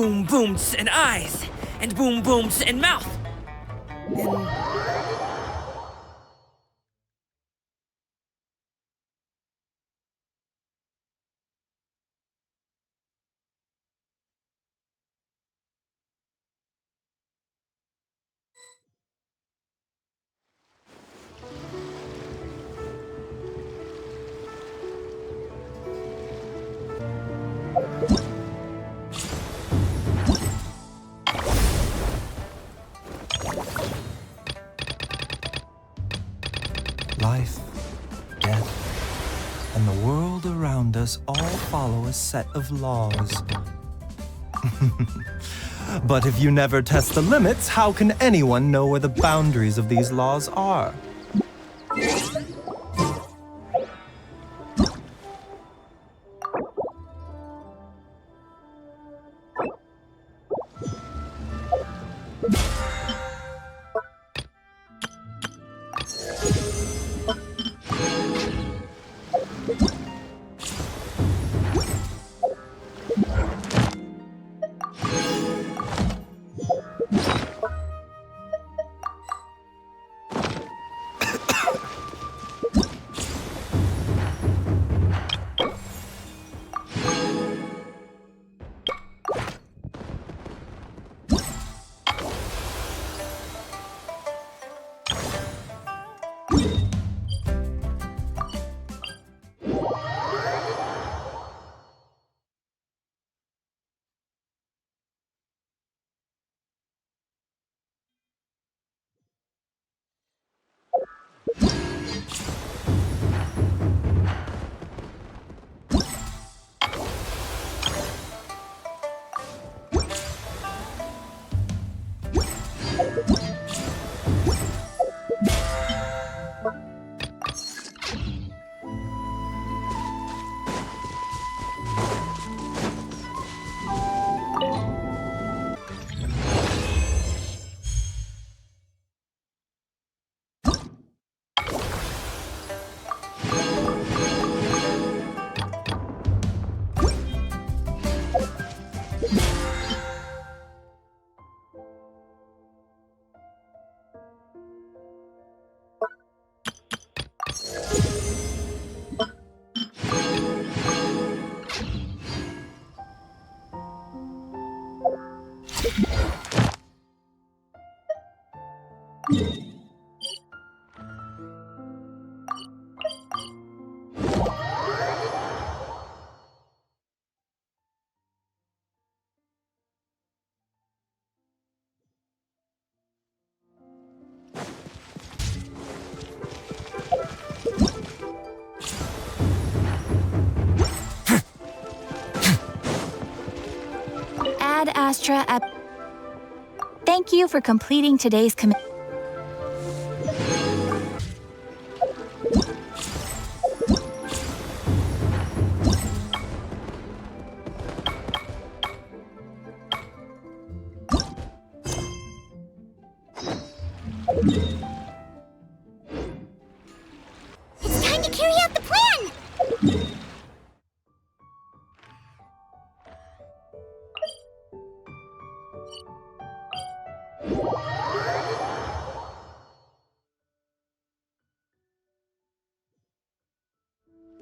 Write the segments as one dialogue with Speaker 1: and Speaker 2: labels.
Speaker 1: boom booms and eyes, and boom booms and mouth. And
Speaker 2: Life, death, and the world around us all follow a set of laws. But if you never test the limits, how can anyone know where the boundaries of these laws are?
Speaker 3: Ad Astra at... Thank you for completing today's commit.
Speaker 4: It's time to carry out the plan!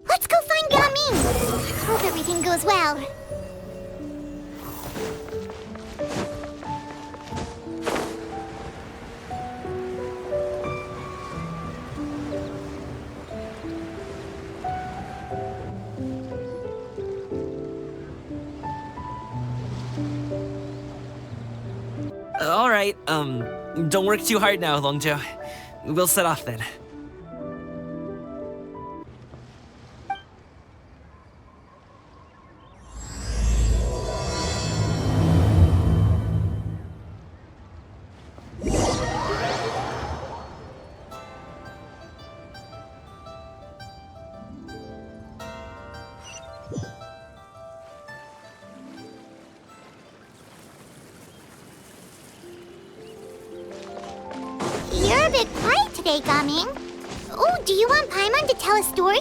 Speaker 4: Let's go find Gamin! Hope everything goes well.
Speaker 1: All right, don't work too hard now, Longjo. We'll set off then.
Speaker 4: You're a bit quiet today, Gamin. Oh, do you want Paimon to tell a story?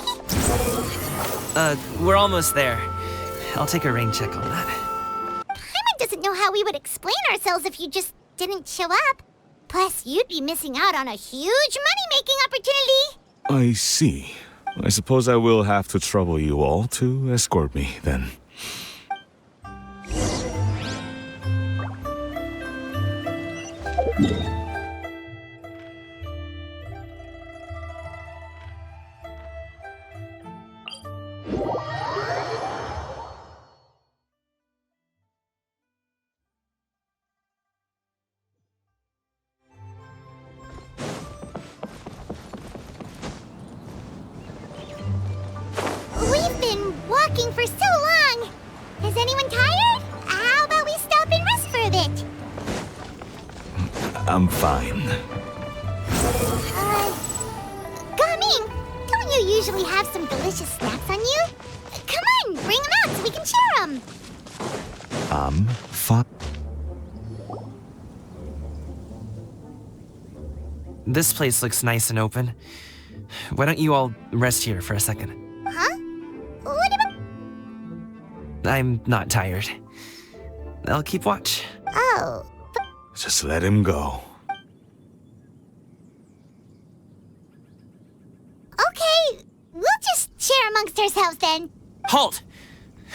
Speaker 1: We're almost there. I'll take a rain check on that.
Speaker 4: Paimon doesn't know how we would explain ourselves if you just didn't show up. Plus, you'd be missing out on a huge money-making opportunity.
Speaker 5: I see. I suppose I will have to trouble you all to escort me, then.
Speaker 4: We've been walking for so long. Is anyone tired? How about we stop and rest for a bit?
Speaker 5: I'm fine.
Speaker 4: Gamin, don't you usually have some delicious snacks on you? Come on, bring them out so we can share them.
Speaker 5: I'm fine.
Speaker 1: This place looks nice and open. Why don't you all rest here for a second?
Speaker 4: Huh? What about...
Speaker 1: I'm not tired. I'll keep watch.
Speaker 4: Oh.
Speaker 5: Just let him go.
Speaker 4: Okay, we'll just share amongst ourselves then.
Speaker 1: Halt!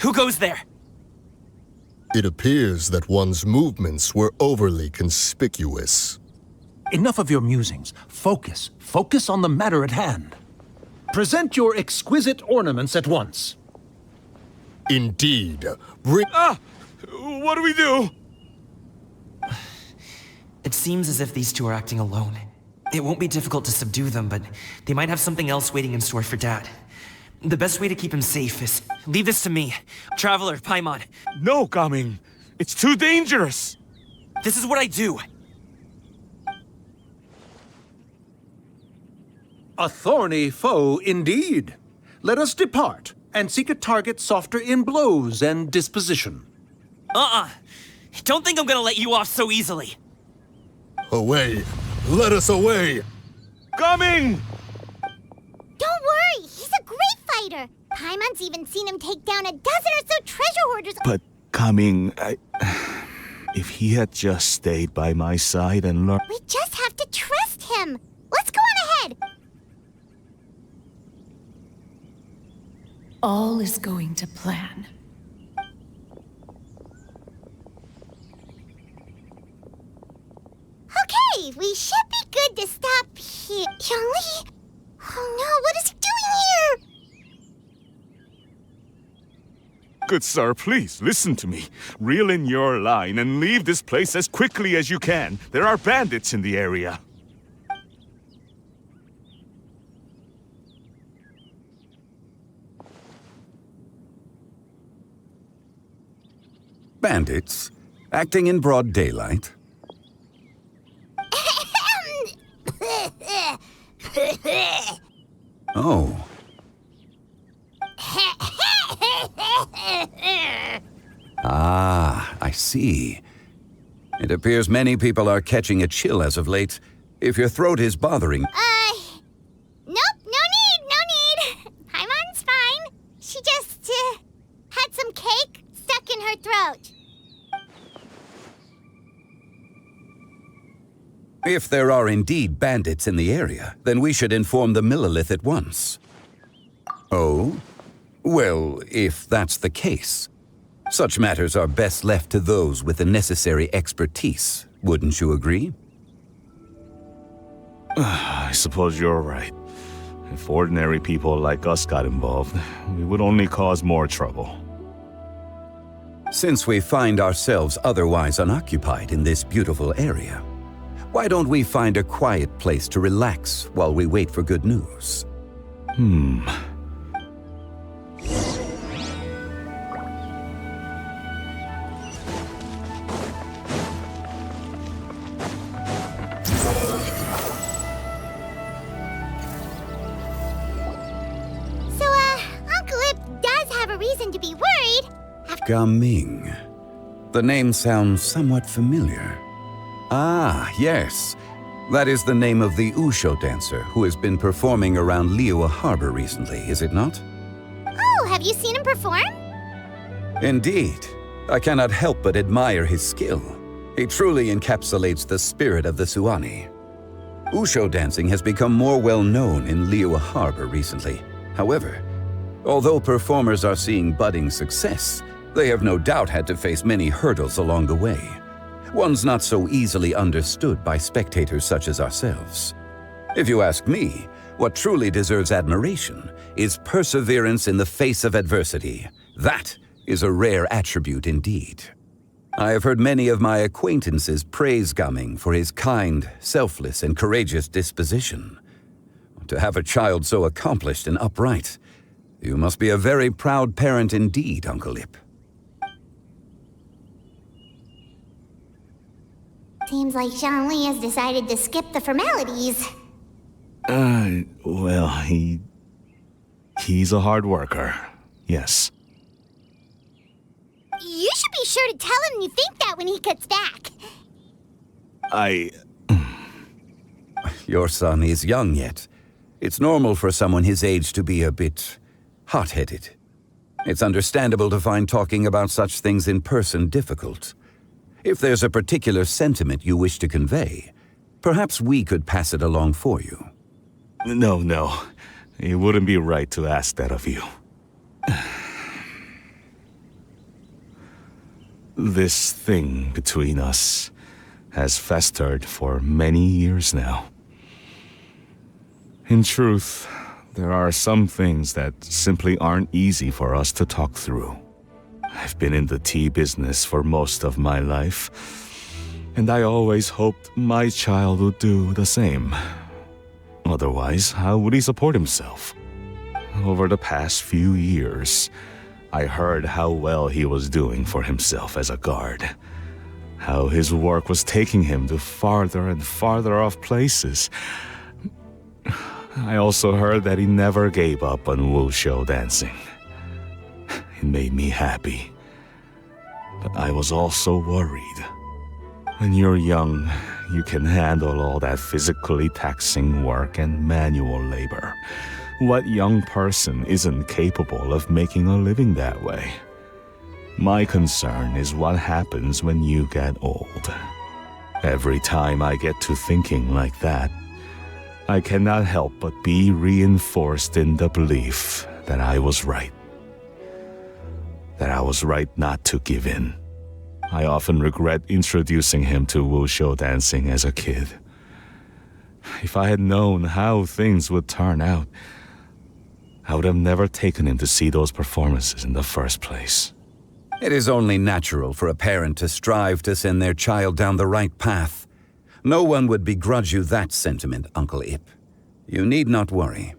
Speaker 1: Who goes there?
Speaker 6: It appears that one's movements were overly conspicuous.
Speaker 7: Enough of your musings. Focus. Focus on the matter at hand. Present your exquisite ornaments at once.
Speaker 6: Indeed. Bring...
Speaker 5: What do we do?
Speaker 1: It seems as if these two are acting alone. It won't be difficult to subdue them, but they might have something else waiting in store for Dad. The best way to keep him safe is leave this to me. Traveler, Paimon.
Speaker 5: No, Gaming. It's too dangerous.
Speaker 1: This is what I do.
Speaker 7: A thorny foe indeed. Let us depart and seek a target softer in blows and disposition.
Speaker 1: Don't think I'm gonna let you off so easily.
Speaker 6: Away. Let us away.
Speaker 5: Gaming!
Speaker 4: Don't worry, he's a great fighter. Paimon's even seen him take down a dozen or so treasure hoarders.
Speaker 5: But Gaming, if he had just stayed by my side and learned...
Speaker 4: We just have to trust him. Let's go on ahead.
Speaker 3: All is going to plan.
Speaker 4: Okay, we should be good to stop here. Xiangli? Oh no, what is he doing here?
Speaker 5: Good sir, please, listen to me. Reel in your line and leave this place as quickly as you can. There are bandits in the area.
Speaker 8: Bandits? Acting in broad daylight? Oh. Ah, I see. It appears many people are catching a chill as of late. If your throat is bothering...
Speaker 4: Nope, no need. Paimon's fine. She just, had some cake stuck in her throat.
Speaker 8: If there are indeed bandits in the area, then we should inform the Millelith at once. Oh? Well, if that's the case, such matters are best left to those with the necessary expertise, wouldn't you agree?
Speaker 5: I suppose you're right. If ordinary people like us got involved, we would only cause more trouble.
Speaker 8: Since we find ourselves otherwise unoccupied in this beautiful area, why don't we find a quiet place to relax while we wait for good news?
Speaker 4: Uncle Ip does have a reason to be worried.
Speaker 8: Gaming. The name sounds somewhat familiar. Ah, yes. That is the name of the Usho dancer who has been performing around Liyue Harbor recently, is it not?
Speaker 4: Oh, have you seen him perform?
Speaker 8: Indeed. I cannot help but admire his skill. He truly encapsulates the spirit of the Suani. Usho dancing has become more well known in Liyue Harbor recently. However, although performers are seeing budding success, they have no doubt had to face many hurdles along the way. One's not so easily understood by spectators such as ourselves. If you ask me, what truly deserves admiration is perseverance in the face of adversity. That is a rare attribute indeed. I have heard many of my acquaintances praise Gaming for his kind, selfless, and courageous disposition. To have a child so accomplished and upright, you must be a very proud parent indeed, Uncle Ip.
Speaker 4: Seems like Xiangli has decided to skip the formalities.
Speaker 5: Well, he's a hard worker. Yes.
Speaker 4: You should be sure to tell him you think that when he gets back.
Speaker 8: Your son is young yet. It's normal for someone his age to be a bit hot-headed. It's understandable to find talking about such things in person difficult. If there's a particular sentiment you wish to convey, perhaps we could pass it along for you.
Speaker 5: No. It wouldn't be right to ask that of you. This thing between us has festered for many years now. In truth, there are some things that simply aren't easy for us to talk through. I've been in the tea business for most of my life, and I always hoped my child would do the same. Otherwise, how would he support himself? Over the past few years, I heard how well he was doing for himself as a guard. How his work was taking him to farther and farther off places. I also heard that he never gave up on wushou dancing. It made me happy. But I was also worried. When you're young, you can handle all that physically taxing work and manual labor. What young person isn't capable of making a living that way? My concern is what happens when you get old. Every time I get to thinking like that, I cannot help but be reinforced in the belief that I was right. That I was right not to give in. I often regret introducing him to wushou dancing as a kid. If I had known how things would turn out, I would have never taken him to see those performances in the first place.
Speaker 8: It is only natural for a parent to strive to send their child down the right path. No one would begrudge you that sentiment, Uncle Ip. You need not worry.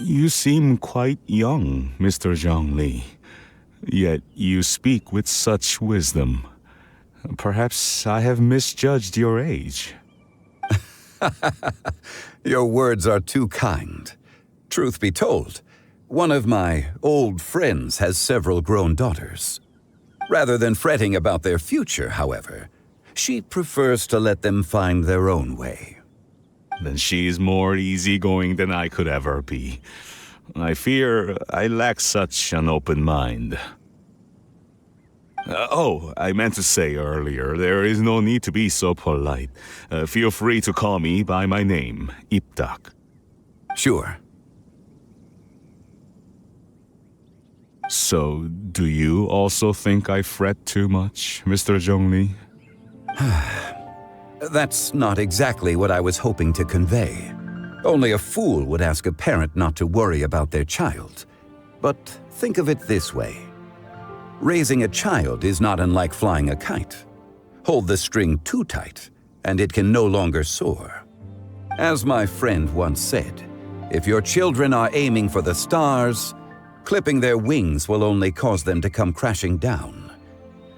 Speaker 5: You seem quite young, Mr. Zhongli. Yet you speak with such wisdom. Perhaps I have misjudged your age.
Speaker 8: Your words are too kind. Truth be told, one of my old friends has several grown daughters. Rather than fretting about their future, however, she prefers to let them find their own way.
Speaker 5: Then she's more easygoing than I could ever be. I fear I lack such an open mind. I meant to say earlier, there is no need to be so polite. Feel free to call me by my name, Ipdak.
Speaker 8: Sure.
Speaker 5: So, do you also think I fret too much, Mr. Zhongli?
Speaker 8: That's not exactly what I was hoping to convey. Only a fool would ask a parent not to worry about their child. But think of it this way. Raising a child is not unlike flying a kite. Hold the string too tight, and it can no longer soar. As my friend once said, if your children are aiming for the stars, clipping their wings will only cause them to come crashing down.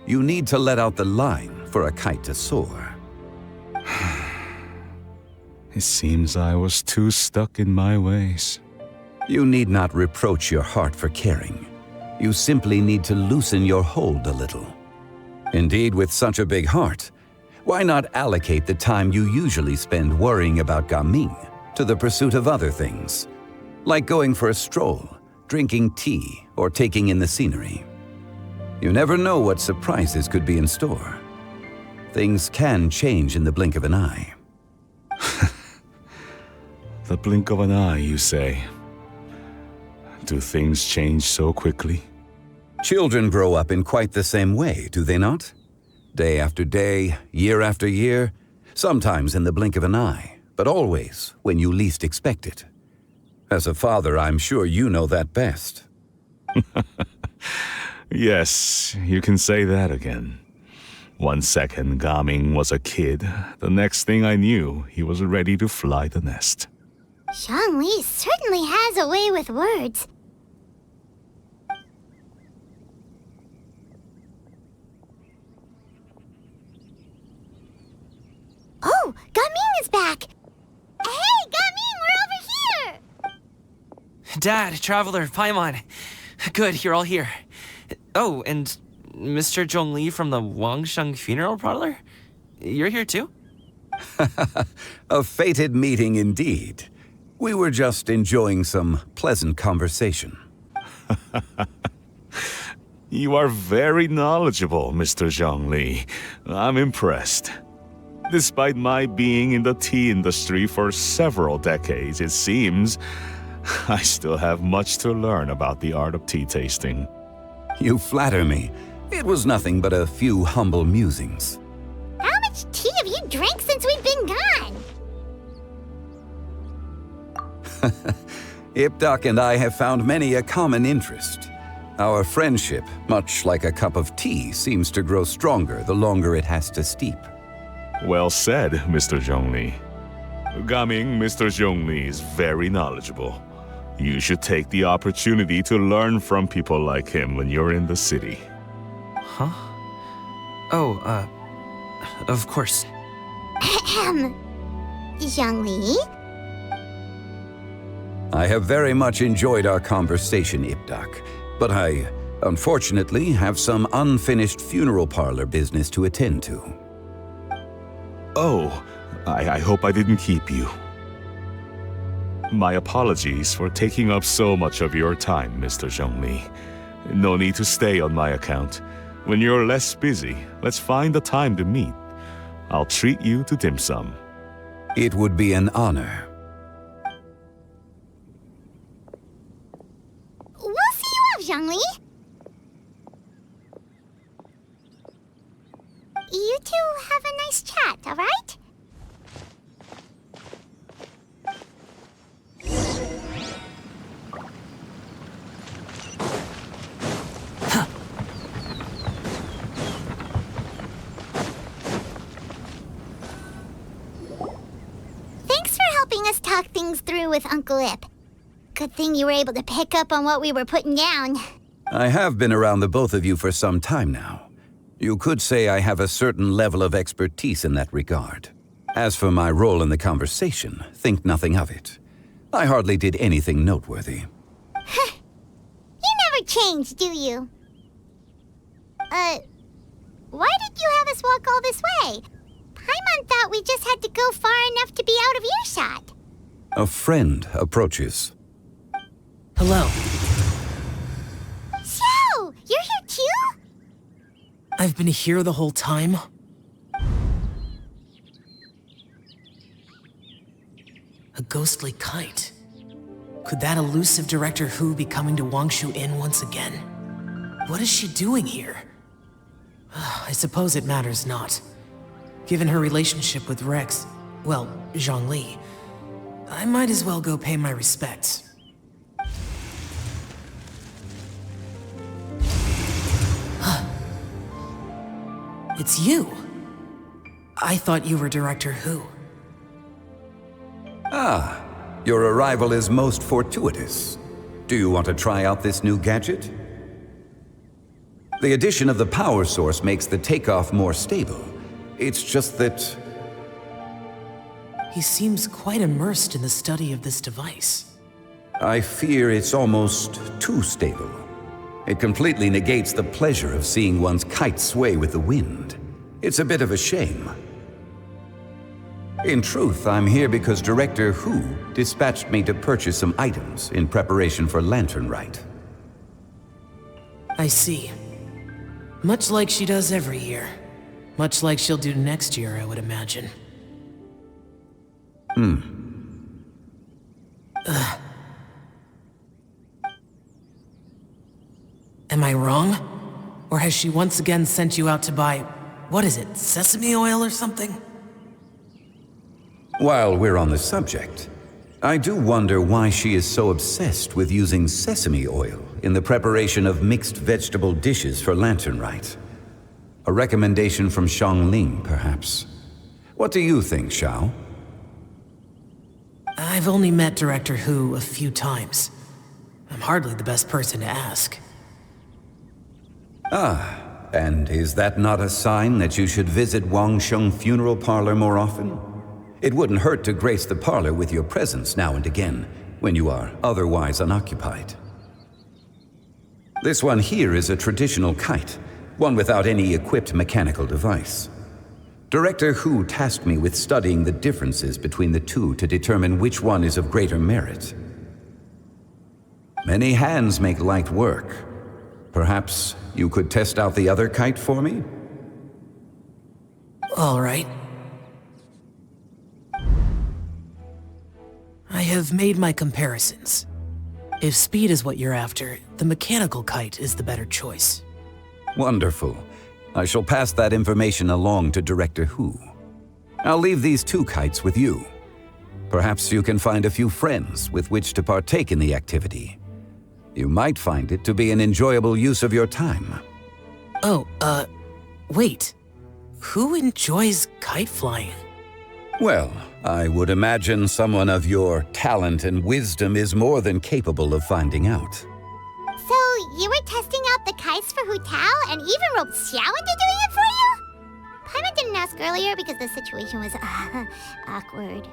Speaker 8: You need to let out the line for a kite to soar.
Speaker 5: It seems I was too stuck in my ways.
Speaker 8: You need not reproach your heart for caring. You simply need to loosen your hold a little. Indeed, with such a big heart, why not allocate the time you usually spend worrying about Gaming to the pursuit of other things, like going for a stroll, drinking tea, or taking in the scenery? You never know what surprises could be in store. Things can change in the blink of an eye.
Speaker 5: The blink of an eye, you say? Do things change so quickly?
Speaker 8: Children grow up in quite the same way, do they not? Day after day, year after year, sometimes in the blink of an eye, but always when you least expect it. As a father, I'm sure you know that best.
Speaker 5: Yes, you can say that again. 1 second, Gaming was a kid. The next thing I knew, he was ready to fly the nest.
Speaker 4: Zhongli certainly has a way with words. Oh, Gaming is back! Hey, Gaming, we're over here!
Speaker 1: Dad, Traveler, Paimon. Good, you're all here. Oh, and Mr. Zhongli from the Wangsheng Funeral Parlor? You're here too?
Speaker 8: A fated meeting indeed. We were just enjoying some pleasant conversation.
Speaker 5: You are very knowledgeable, Mr. Zhongli. I'm impressed. Despite my being in the tea industry for several decades, it seems I still have much to learn about the art of tea tasting.
Speaker 8: You flatter me. It was nothing but a few humble musings.
Speaker 4: How much tea have you drank since we've been gone?
Speaker 8: Ipdak and I have found many a common interest. Our friendship, much like a cup of tea, seems to grow stronger the longer it has to steep.
Speaker 5: Well said, Mr. Zhongli. Gaming, Mr. Zhongli is very knowledgeable. You should take the opportunity to learn from people like him when you're in the city.
Speaker 1: Huh? Oh, of course.
Speaker 4: Ahem. Zhongli?
Speaker 8: I have very much enjoyed our conversation, Ipdak, but I, unfortunately, have some unfinished funeral parlor business to attend to.
Speaker 5: Oh, I hope I didn't keep you. My apologies for taking up so much of your time, Mr. Zhongli. No need to stay on my account. When you're less busy, let's find a time to meet. I'll treat you to dim sum.
Speaker 8: It would be an honor.
Speaker 4: We'll see you off, Zhongli. You two have a nice chat, all right? talk things through with Uncle Ip. Good thing you were able to pick up on what we were putting down.
Speaker 8: I have been around the both of you for some time now. You could say I have a certain level of expertise in that regard. As for my role in the conversation, think nothing of it. I hardly did anything noteworthy.
Speaker 4: You never change, do you? Why did you have us walk all this way? Paimon thought we just had to go far enough to be out of earshot.
Speaker 8: A friend approaches.
Speaker 1: Hello.
Speaker 4: So, you're here too?
Speaker 1: I've been here the whole time. A ghostly kite. Could that elusive Director Hu be coming to Wangshu Inn once again? What is she doing here? I suppose it matters not. Given her relationship with Rex, well, Zhongli, I might as well go pay my respects. It's you! I thought you were Director Hu.
Speaker 8: Ah, your arrival is most fortuitous. Do you want to try out this new gadget? The addition of the power source makes the takeoff more stable. It's just that...
Speaker 1: He seems quite immersed in the study of this device.
Speaker 8: I fear it's almost too stable. It completely negates the pleasure of seeing one's kite sway with the wind. It's a bit of a shame. In truth, I'm here because Director Hu dispatched me to purchase some items in preparation for Lantern Rite.
Speaker 1: I see. Much like she does every year. Much like she'll do next year, I would imagine. Am I wrong? Or has she once again sent you out to buy, what is it, sesame oil or something?
Speaker 8: While we're on the subject, I do wonder why she is so obsessed with using sesame oil in the preparation of mixed vegetable dishes for Lantern Rite. A recommendation from Xiangling, perhaps. What do you think, Xiao?
Speaker 1: I've only met Director Hu a few times. I'm hardly the best person to ask.
Speaker 8: And is that not a sign that you should visit Wangsheng Funeral Parlor more often? It wouldn't hurt to grace the parlor with your presence now and again, when you are otherwise unoccupied. This one here is a traditional kite, one without any equipped mechanical device. Director Hu tasked me with studying the differences between the two to determine which one is of greater merit. Many hands make light work. Perhaps you could test out the other kite for me?
Speaker 1: All right. I have made my comparisons. If speed is what you're after, the mechanical kite is the better choice.
Speaker 8: Wonderful. I shall pass that information along to Director Hu. I'll leave these two kites with you. Perhaps you can find a few friends with which to partake in the activity. You might find it to be an enjoyable use of your time.
Speaker 1: Oh, wait. Who enjoys kite flying?
Speaker 8: Well, I would imagine someone of your talent and wisdom is more than capable of finding out.
Speaker 4: So, you were testing out the kites for Hu Tao and even roped Xiao into doing it for you? Paimon didn't ask earlier because the situation was awkward.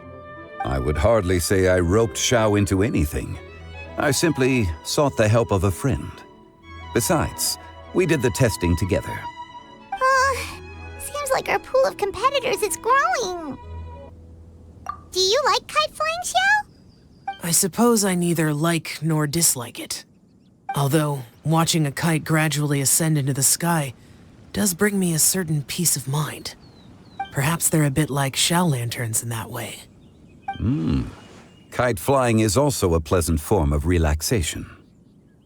Speaker 8: I would hardly say I roped Xiao into anything. I simply sought the help of a friend. Besides, we did the testing together.
Speaker 4: Seems like our pool of competitors is growing. Do you like kite flying, Xiao?
Speaker 1: I suppose I neither like nor dislike it. Although, watching a kite gradually ascend into the sky does bring me a certain peace of mind. Perhaps they're a bit like shell lanterns in that way.
Speaker 8: Kite flying is also a pleasant form of relaxation.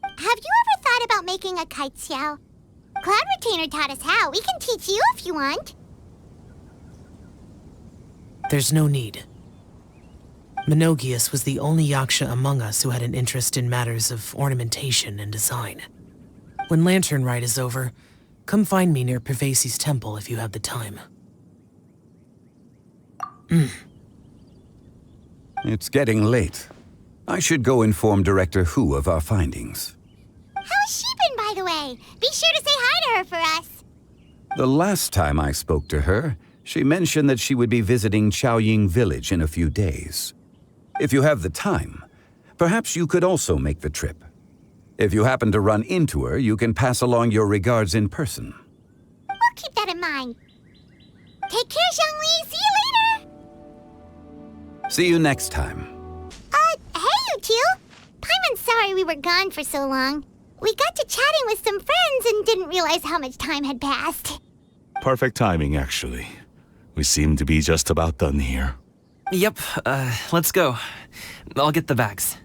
Speaker 4: Have you ever thought about making a kite, Xiao? Cloud Retainer taught us how. We can teach you if you want.
Speaker 1: There's no need. Menogius was the only Yaksha among us who had an interest in matters of ornamentation and design. When Lantern Rite is over, come find me near Pervasi's temple if you have the time.
Speaker 8: It's getting late. I should go inform Director Hu of our findings.
Speaker 4: How has she been, by the way? Be sure to say hi to her for us.
Speaker 8: The last time I spoke to her, she mentioned that she would be visiting Xianyun village in a few days. If you have the time, perhaps you could also make the trip. If you happen to run into her, you can pass along your regards in person.
Speaker 4: We'll keep that in mind. Take care, Zhongli. See you later.
Speaker 8: See you next time.
Speaker 4: Hey, you two. Paimon's sorry we were gone for so long. We got to chatting with some friends and didn't realize how much time had passed.
Speaker 5: Perfect timing, actually. We seem to be just about done here.
Speaker 9: Yep, let's go. I'll get the bags.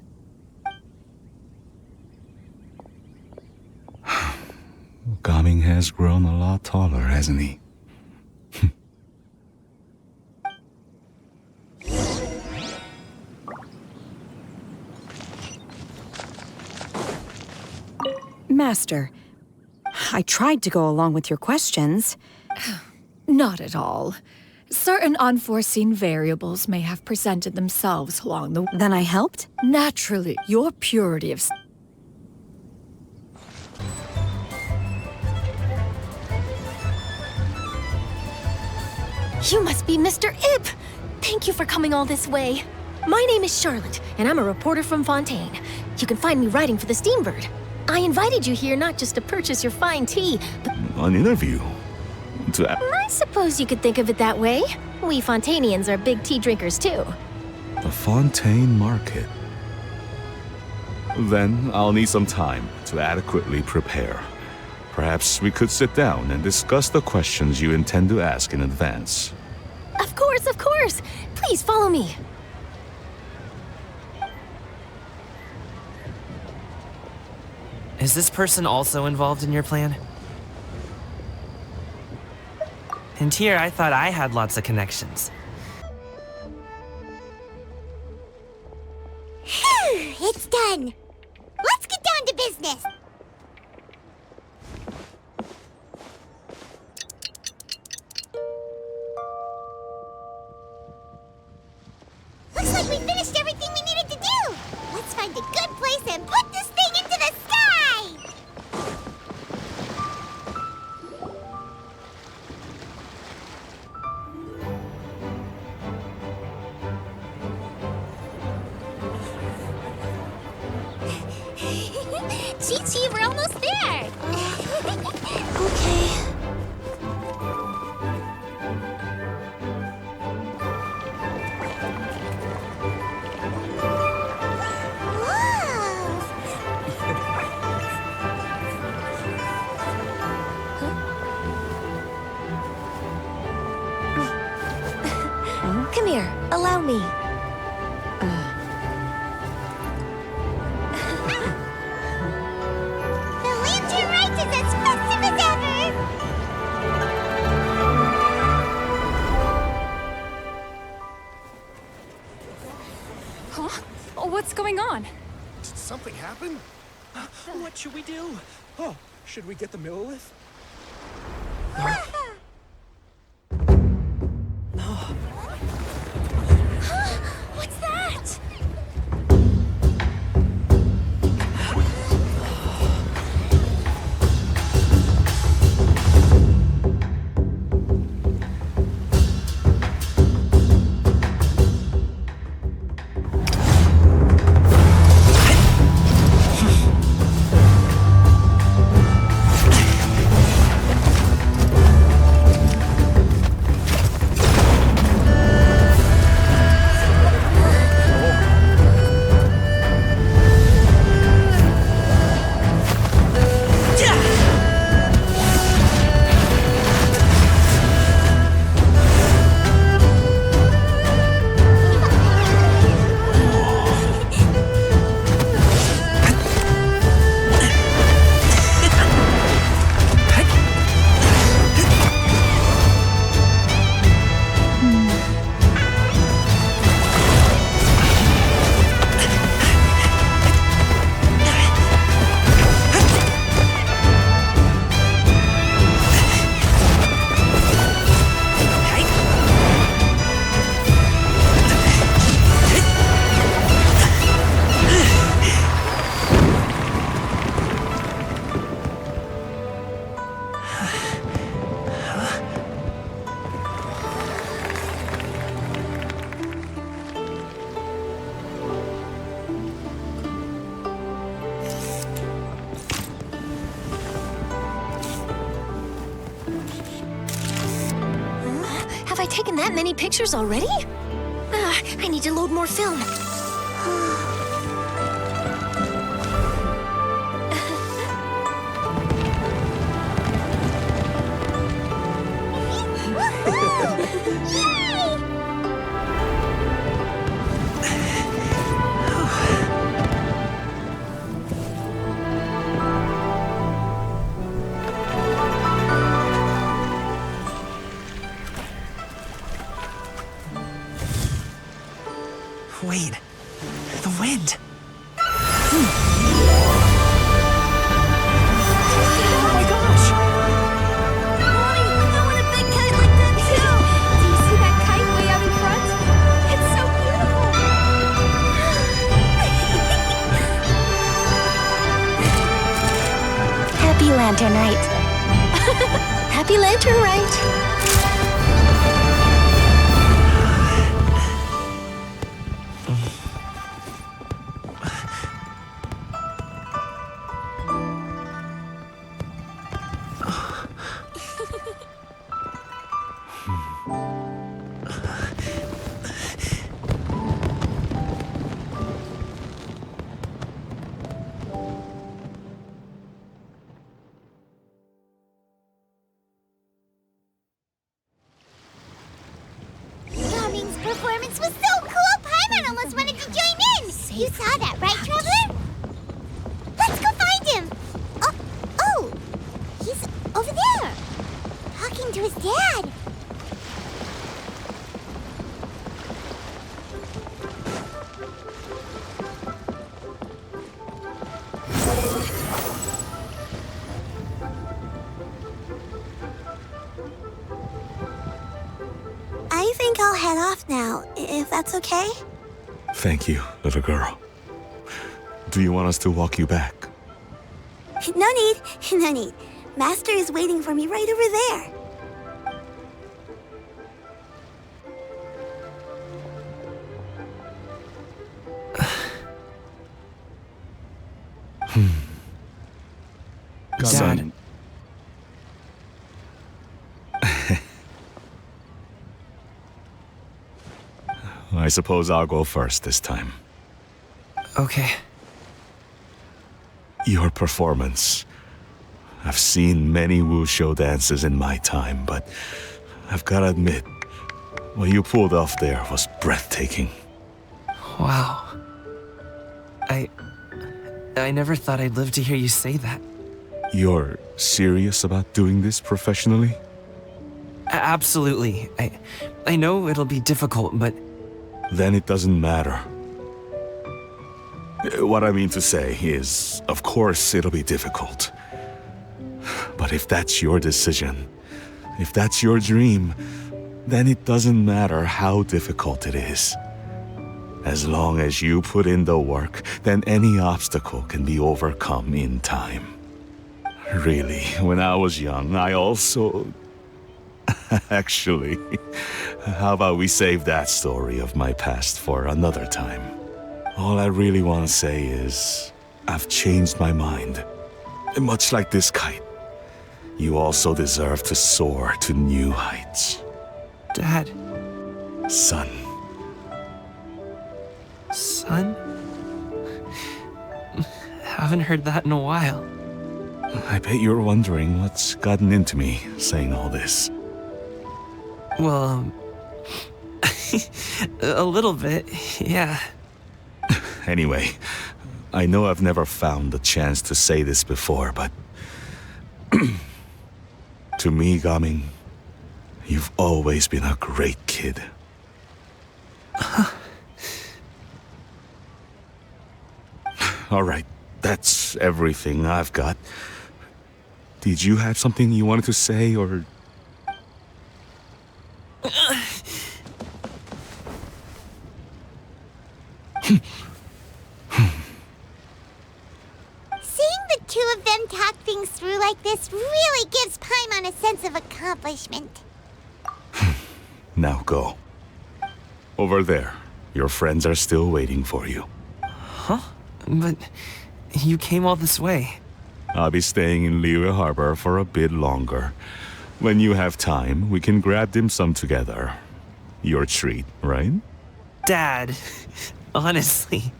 Speaker 5: Gaming has grown a lot taller, hasn't he?
Speaker 10: Master, I tried to go along with your questions.
Speaker 11: Not at all. Certain unforeseen variables may have presented themselves along the way.
Speaker 10: Then I helped?
Speaker 11: Naturally, your purity of...
Speaker 12: You must be Mr. Ip! Thank you for coming all this way. My name is Charlotte, and I'm a reporter from Fontaine. You can find me writing for the Steambird. I invited you here not just to purchase your fine tea, but...
Speaker 5: An interview?
Speaker 12: I suppose you could think of it that way. We Fontainians are big tea drinkers, too.
Speaker 5: The Fontaine Market. Then I'll need some time to adequately prepare. Perhaps we could sit down and discuss the questions you intend to ask in advance.
Speaker 12: Of course, of course! Please follow me.
Speaker 9: Is this person also involved in your plan? And here, I thought I had lots of connections.
Speaker 4: It's done. Let's get down to business. Looks like we finished everything we needed to do. Let's find a good place and put this thing into the sky. Chi-Chi, we're almost there! Okay.
Speaker 12: Come here, allow me.
Speaker 4: The Lantern Rite is as festive as ever!
Speaker 11: Huh? What's going on?
Speaker 13: Did something happen? What should we do? Oh, should we get the Millilith?
Speaker 12: What's that? Have I taken that many pictures already? I need to load more film.
Speaker 1: Wait, the wind.
Speaker 12: Oh my gosh! Mommy, I want a big kite like that too! Do you see that kite way out in front? It's so beautiful!
Speaker 3: Happy Lantern Rite.
Speaker 12: Happy Lantern Rite!
Speaker 4: Gaming's performance was so cool, Paimon almost wanted to join in! You saw that, right, Traveler? Let's go find him! Oh! He's over there! Talking to his dad!
Speaker 14: I think I'll head off now, if that's okay.
Speaker 5: Thank you, little girl. Do you want us to walk you back?
Speaker 14: No need, no need. Master is waiting for me right over there.
Speaker 5: Son. I suppose I'll go first this time.
Speaker 1: Okay.
Speaker 5: Your performance. I've seen many wushou dances in my time, but I've gotta admit, what you pulled off there was breathtaking.
Speaker 1: Wow. I never thought I'd live to hear you say that.
Speaker 5: You're serious about doing this professionally?
Speaker 1: Absolutely. I know it'll be difficult, but...
Speaker 5: Then it doesn't matter. What I mean to say is, of course it'll be difficult. But if that's your decision, if that's your dream, then it doesn't matter how difficult it is. As long as you put in the work, then any obstacle can be overcome in time. Really, when I was young, I also... Actually, how about we save that story of my past for another time? All I really want to say is, I've changed my mind. Much like this kite, you also deserve to soar to new heights.
Speaker 1: Dad.
Speaker 5: Son.
Speaker 1: Son? Haven't heard that in a while.
Speaker 5: I bet you're wondering what's gotten into me saying all this.
Speaker 1: Well, a little bit, yeah.
Speaker 5: Anyway, I know I've never found the chance to say this before, but... to me, Gaming, you've always been a great kid. Alright, that's everything I've got. Did you have something you wanted to say, or...
Speaker 4: Seeing the two of them talk things through like this really gives Paimon a sense of accomplishment.
Speaker 5: Now go. Over there. Your friends are still waiting for you.
Speaker 1: Huh? But you came all this way.
Speaker 5: I'll be staying in Liyue Harbor for a bit longer. When you have time, we can grab dim sum together. Your treat, right?
Speaker 9: Dad, honestly.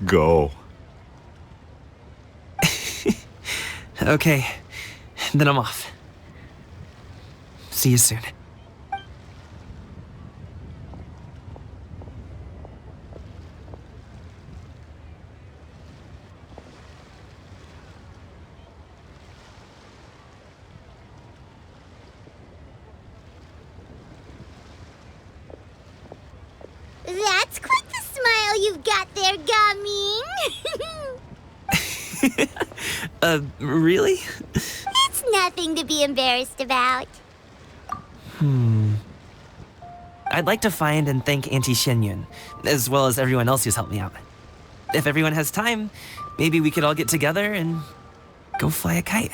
Speaker 5: Go.
Speaker 9: Okay, then I'm off. See you soon.
Speaker 4: That's quite the smile you've got there, Gaming.
Speaker 9: Really?
Speaker 4: It's nothing to be embarrassed about.
Speaker 9: I'd like to find and thank Auntie xianyun, as well as everyone else who's helped me out. If everyone has time, maybe we could all get together and go fly a kite.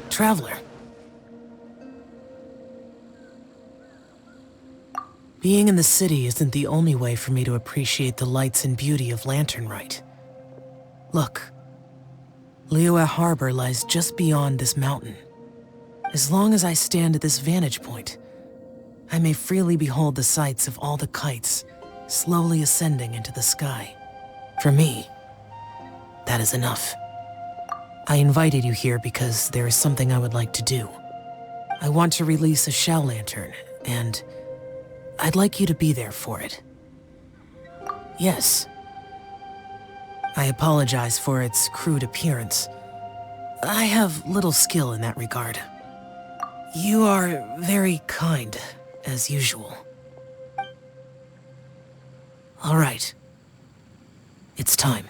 Speaker 1: Traveler. Being in the city isn't the only way for me to appreciate the lights and beauty of Lantern Rite. Look, Liyue Harbor lies just beyond this mountain. As long as I stand at this vantage point, I may freely behold the sights of all the kites slowly ascending into the sky. For me, that is enough. I invited you here because there is something I would like to do. I want to release a shell lantern, and I'd like you to be there for it. Yes. I apologize for its crude appearance. I have little skill in that regard. You are very kind, as usual. All right. It's time.